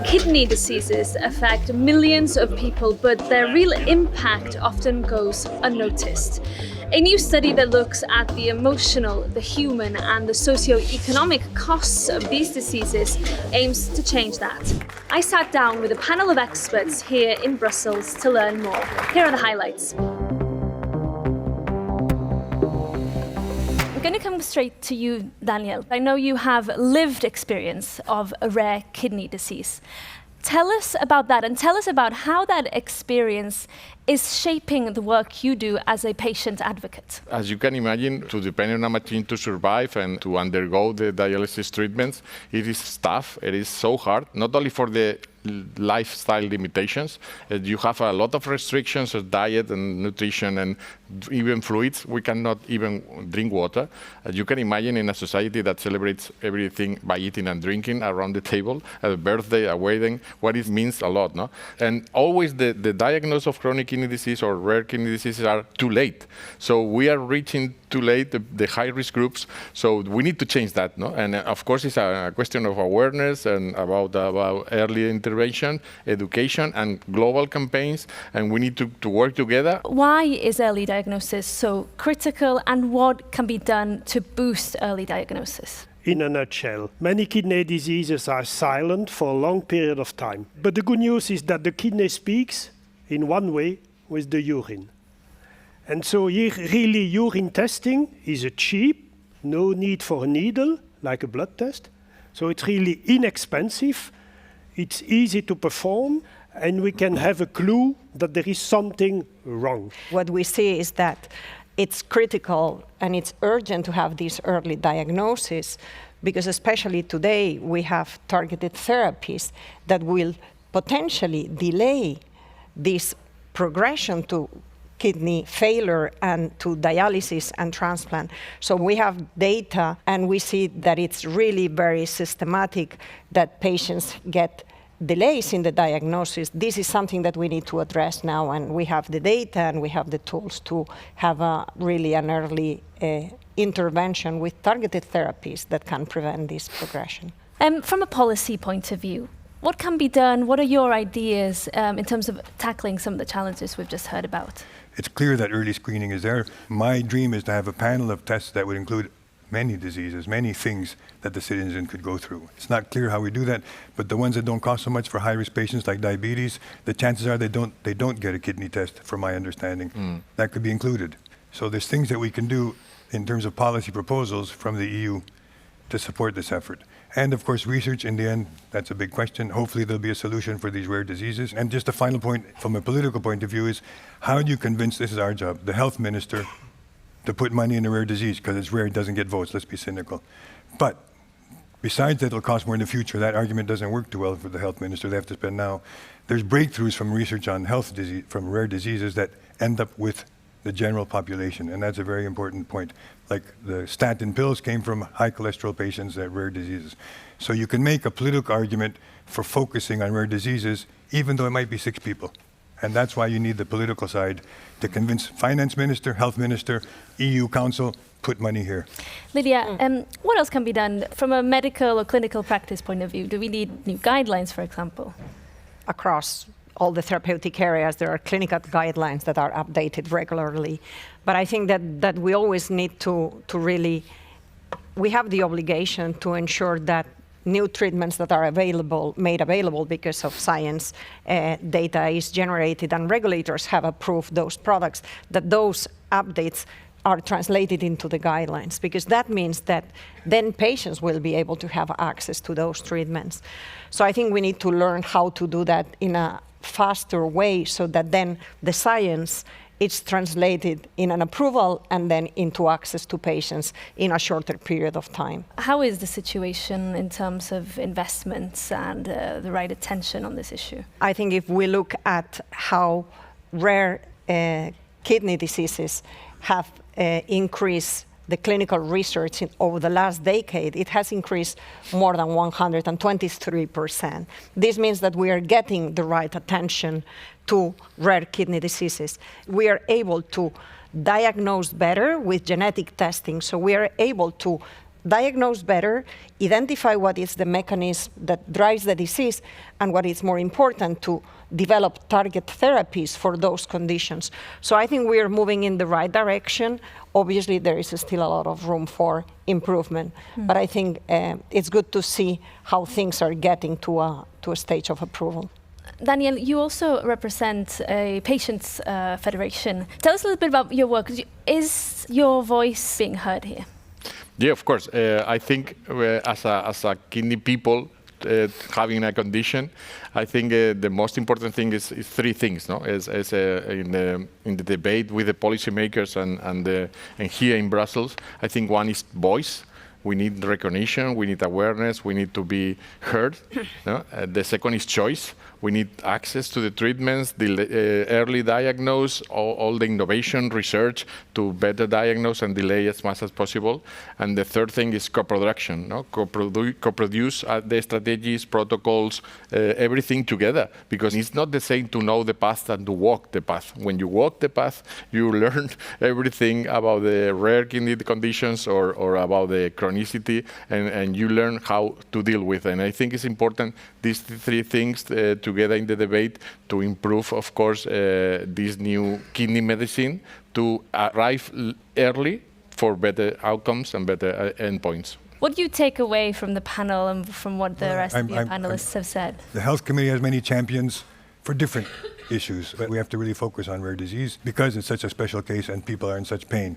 Kidney diseases affect millions of people, but their real impact often goes unnoticed. A new study that looks at the emotional, the human, and the socio-economic costs of these diseases aims to change that. I sat down with a panel of experts here in Brussels to learn more. Here are the highlights. I'm going to come straight to you, Daniel. I know you have lived experience of a rare kidney disease. Tell us about that, and tell us about how that experience is shaping the work you do as a patient advocate. As you can imagine, to depend on a machine to survive and to undergo the dialysis treatments, it is tough, it is so hard, not only for the lifestyle limitations. You have a lot of restrictions of diet and nutrition and even fluids. We cannot even drink water. As you can imagine, in a society that celebrates everything by eating and drinking around the table, at a birthday, a wedding, what it means a lot, no? And always the diagnosis of chronic kidney disease or rare kidney diseases are too late. So we are reaching too late the high-risk groups. So we need to change that, no? And of course, it's a question of awareness and about early intervention, education, and global campaigns. And we need to work together. Why is early diagnosis so critical, and what can be done to boost early diagnosis? In a nutshell, many kidney diseases are silent for a long period of time. But the good news is that the kidney speaks in one way with the urine. And so here, really, urine testing is cheap, no need for a needle, like a blood test. So it's really inexpensive, it's easy to perform, and we can have a clue that there is something wrong. What we see is that it's critical and it's urgent to have this early diagnosis, because especially today we have targeted therapies that will potentially delay this progression to kidney failure and to dialysis and transplant. So we have data and we see that it's really very systematic that patients get delays in the diagnosis. This is something that we need to address now, and we have the data and we have the tools to have really an early intervention with targeted therapies that can prevent this progression. From a policy point of view, what can be done? What are your ideas in terms of tackling some of the challenges we've just heard about? It's clear that early screening is there. My dream is to have a panel of tests that would include many diseases, many things that the citizen could go through. It's not clear how we do that, but the ones that don't cost so much for high-risk patients like diabetes, the chances are they don't get a kidney test, from my understanding. That could be included. So there's things that we can do in terms of policy proposals from the EU to support this effort. And of course, research in the end, that's a big question. Hopefully there'll be a solution for these rare diseases. And just a final point from a political point of view is, how do you convince, this is our job, the health minister to put money in a rare disease? Because it's rare, it doesn't get votes, let's be cynical. But besides that it'll cost more in the future, that argument doesn't work too well for the health minister, they have to spend now. There's breakthroughs from research on from rare diseases that end up with the general population, and that's a very important point. Like the statin pills came from high cholesterol patients that rare diseases. So you can make a political argument for focusing on rare diseases, even though it might be 6 people. And that's why you need the political side to convince finance minister, health minister, EU council, put money here. Lydia, what else can be done from a medical or clinical practice point of view? Do we need new guidelines, for example? Across all the therapeutic areas, there are clinical guidelines that are updated regularly. But I think that we always need to really, we have the obligation to ensure that new treatments that are made available because of science data is generated and regulators have approved those products, that those updates are translated into the guidelines, because that means that then patients will be able to have access to those treatments. So I think we need to learn how to do that in a faster way, so that then the science is translated in an approval and then into access to patients in a shorter period of time. How is the situation in terms of investments and the right attention on this issue? I think if we look at how rare kidney diseases have increased the clinical research over the last decade, it has increased more than 123%. This means that we are getting the right attention to rare kidney diseases. We are able to diagnose better with genetic testing, so we are able to diagnose better, identify what is the mechanism that drives the disease, and what is more important, to develop target therapies for those conditions. So I think we are moving in the right direction. Obviously, there is still a lot of room for improvement, but I think it's good to see how things are getting to a stage of approval. Daniel, you also represent a patients' federation. Tell us a little bit about your work. Is your voice being heard here? Yeah, of course. I think as a kidney people having a condition, I think the most important thing is three things. No, in the debate with the policymakers and here in Brussels, I think one is voice. We need recognition, we need awareness, we need to be heard. No? The second is choice. We need access to the treatments, the early diagnose, all the innovation, research to better diagnose and delay as much as possible. And the third thing is co-production, no? Co-produce the strategies, protocols, everything together. Because it's not the same to know the path than to walk the path. When you walk the path, you learn everything about the rare kidney conditions or about the chronicity, and you learn how to deal with it. And I think it's important, these three things together in the debate to improve, of course, this new kidney medicine to arrive early for better outcomes and better endpoints. What do you take away from the panel and from what the rest of your panelists have said? The Health Committee has many champions for different issues, but we have to really focus on rare disease because it's such a special case and people are in such pain.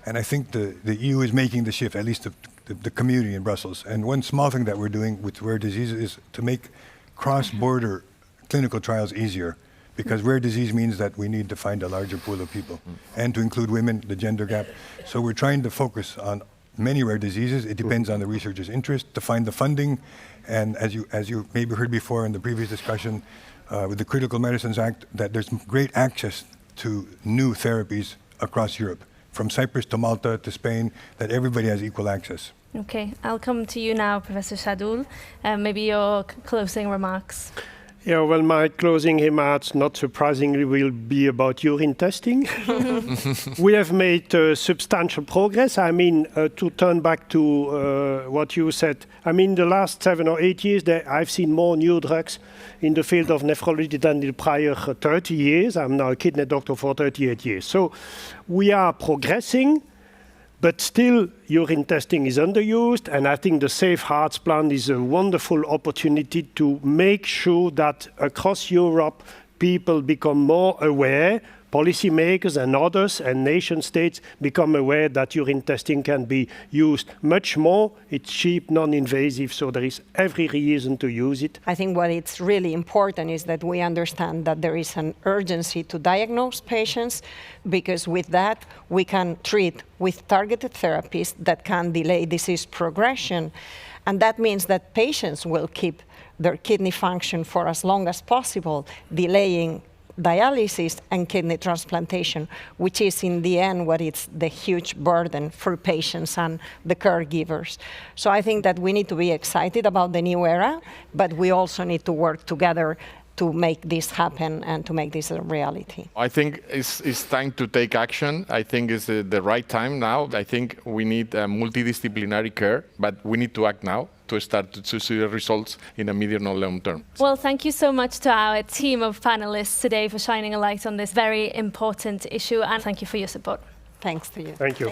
And I think the EU is making the shift, at least the community in Brussels. And one small thing that we're doing with rare diseases is to make cross-border clinical trials easier, because rare disease means that we need to find a larger pool of people and to include women, the gender gap. So we're trying to focus on many rare diseases. It depends on the researcher's interest to find the funding. And as you maybe heard before in the previous discussion with the Critical Medicines Act, that there's great access to new therapies across Europe, from Cyprus to Malta to Spain, that everybody has equal access. Okay, I'll come to you now, Professor Shahdoul. Maybe your closing remarks. Yeah, well, my closing remarks, not surprisingly, will be about urine testing. We have made substantial progress. I mean, to turn back to what you said, I mean, the last 7 or 8 years, I've seen more new drugs in the field of nephrology than in the prior 30 years. I'm now a kidney doctor for 38 years. So we are progressing. But still, urine testing is underused, and I think the Safe Hearts Plan is a wonderful opportunity to make sure that across Europe, people become more aware, policymakers and others and nation states become aware that urine testing can be used much more. It's cheap, non-invasive, so there is every reason to use it. I think what it's really important is that we understand that there is an urgency to diagnose patients, because with that, we can treat with targeted therapies that can delay disease progression. And that means that patients will keep their kidney function for as long as possible, delaying dialysis and kidney transplantation, which is in the end what is the huge burden for patients and the caregivers. So I think that we need to be excited about the new era, but we also need to work together to make this happen and to make this a reality. I think it's time to take action. I think it's the right time now. I think we need multidisciplinary care, but we need to act now to start to see the results in a medium or long term. Well, thank you so much to our team of panelists today for shining a light on this very important issue, and thank you for your support. Thanks to you. Thank you.